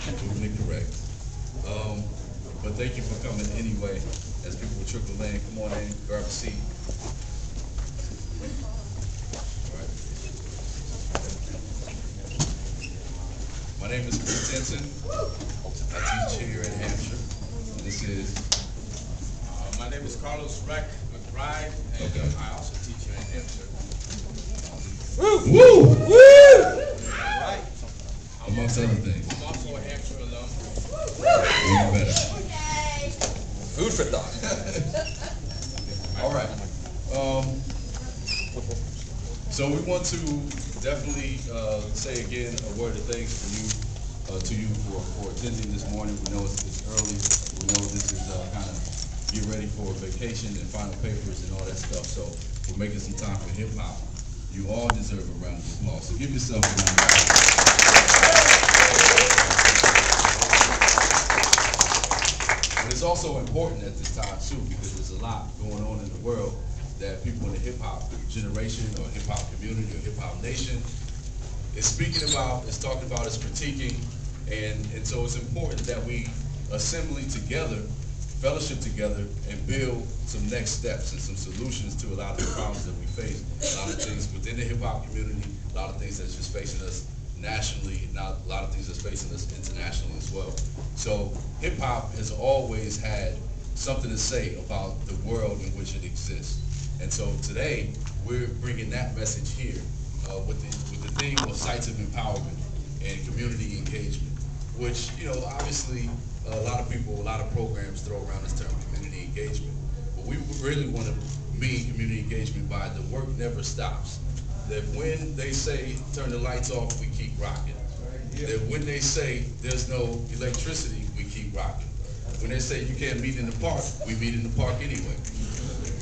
Completely correct. But thank you for coming anyway. As people will trickle in, come on in, grab a seat. All right. My name is Chris Denson. I teach here at Hampshire. This is. My name is Carlos Reck McBride, and I also teach here at Hampshire. Woo! Woo! Woo! Right. Amongst other things. I'm also a Hampshire alum. Even better. Food for thought. All right. So we want to definitely say again a word of thanks to you for attending this morning. We know it's early. We know this is kind of get ready for vacation and final papers and all that stuff. So we're making some time for hip hop. You all deserve a round of applause. So give yourself a round of applause. But it's also important at this time too, because there's a lot going on in the world that people in the hip hop generation or hip hop community or hip hop nation is speaking about, is talking about, is critiquing, and so it's important that we assembly together, fellowship together, and build some next steps and some solutions to a lot of the problems that we face, a lot of things within the hip hop community, a lot of things that's just facing us nationally, not a lot of things that's facing us internationally as well. So hip hop has always had something to say about the world in which it exists. And so today, we're bringing that message here with the theme of sites of empowerment and community engagement, which, you know, obviously a lot of people, a lot of programs throw around this term community engagement. But we really want to mean community engagement by the work never stops. That when they say turn the lights off, we keep rocking. That when they say there's no electricity, we keep rocking. When they say you can't meet in the park, we meet in the park anyway.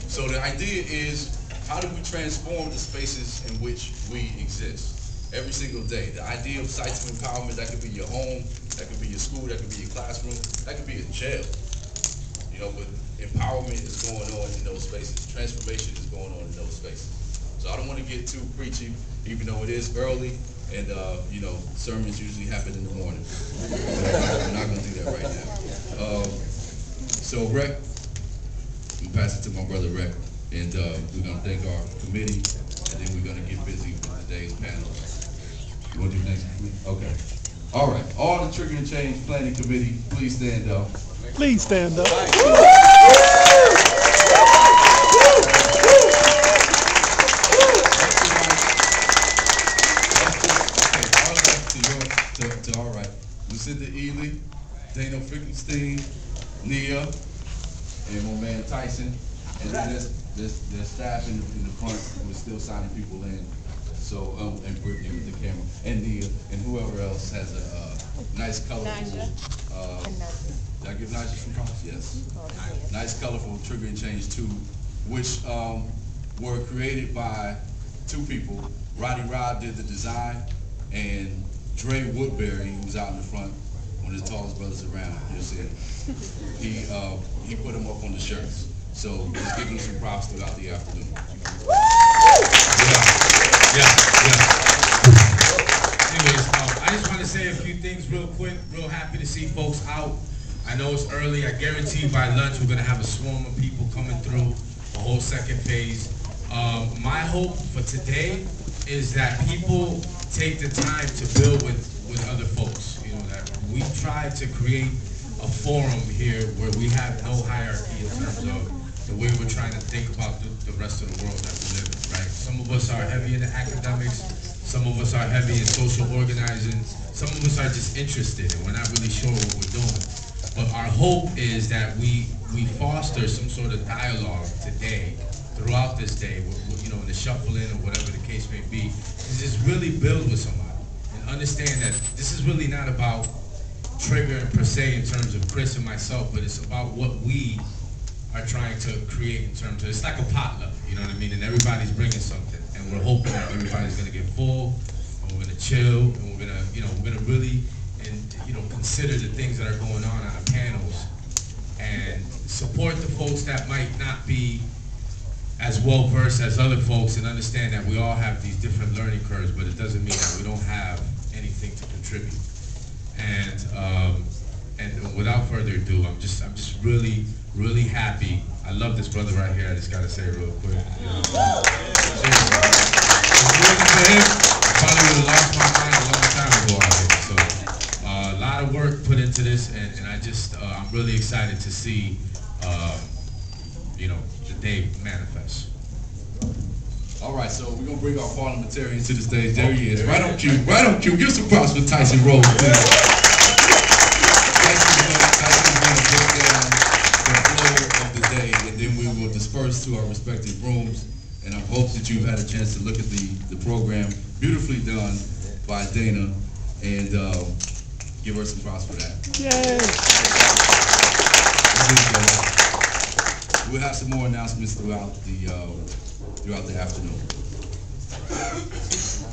So the idea is, how do we transform the spaces in which we exist every single day? The idea of sites of empowerment, that could be your home, that could be your school, that could be your classroom, that could be a jail. You know, but empowerment is going on in those spaces. Transformation is going on in those spaces. So I don't want to get too preachy, even though it is early, and you know, sermons usually happen in the morning. We're not going to do that right now. So Rec, we pass it to my brother Rec, and we're going to thank our committee, and then we're going to get busy with today's panel. You want to do next week? Okay. All right. All the Trigger and Change Planning Committee, please stand up. Please stand up. All right. Lucinda Ely, Dano Finkelstein, Nia, and my man Tyson. And then there's staff in the front who is still signing people in. So, and Brittany with the camera, and Nia, and whoever else has a nice, colorful, did I give Nigel some props? Yes. Nice, colorful Trigger and Change 2, which were created by two people. Roddy Rod did the design, and Dre Woodbury, who's out in the front, one of the tallest brothers around, you'll see it. He put them up on the shirts. So just give them some props throughout the afternoon. Yeah. Anyways, I just want to say a few things real quick. Real happy to see folks out. I know it's early. I guarantee by lunch we're going to have a swarm of people coming through, a whole second phase. My hope for today is that people take the time to build with other folks. You know, that we try to create a forum here where we have no hierarchy in terms of the way we're trying to think about the rest of the world that we live in, right? Some of us are heavy in the academics, some of us are heavy in social organizing, some of us are just interested and we're not really sure what we're doing. But our hope is that we foster some sort of dialogue today, throughout this day, you know, in the shuffling or whatever the case may be, to just really build with somebody and understand that this is really not about Trggr per se in terms of Chris and myself, but it's about what we are trying to create in terms of, it's like a potluck, you know what I mean? And everybody's bringing something, and we're hoping that everybody's gonna get full, and we're gonna chill, and we're gonna, you know, we're gonna really, and you know, consider the things that are going on our panels, and support the folks that might not be as well versed as other folks, and understand that we all have these different learning curves, but it doesn't mean that we don't have anything to contribute. And without further ado, I'm just really, really happy. I love this brother right here. I just gotta say it real quick. You know, if it wasn't for him, I probably would have lost my mind a long time ago out here. So a lot of work put into this, and I just I'm really excited to see you know, the day manifest. All right, so we're gonna bring our parliamentarian to the stage. There he is, right on cue, right on cue. Give some props for Tyson Rose, please. Tyson's gonna break down the flow of the day, and then we will disperse to our respective rooms. And I hope that you've had a chance to look at the program, beautifully done by Dana, and give her some props for that. Yay! We'll have some more announcements throughout the afternoon.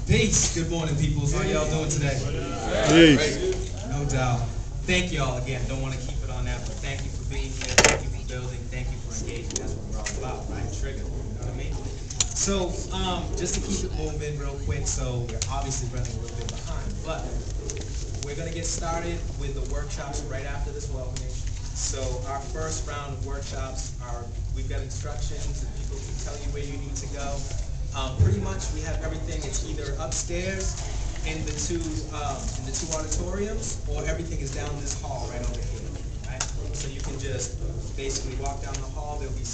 Peace. Good morning, peoples. How y'all doing today? Peace. No doubt. Thank y'all again. Don't want to keep it on that, but thank you for being here. Thank you for building. Thank you for engaging. That's what we're all about, right? Trigger. You know what I mean? So, just to keep it moving real quick, so we're obviously running a little bit behind, but we're going to get started with the workshops right after this welcoming. So our first round of workshops are, we've got instructions and people can tell you where you need to go. Pretty much we have everything. It's either upstairs in the two auditoriums, or everything is down this hall right over here. Right? So you can just basically walk down the hall. There'll be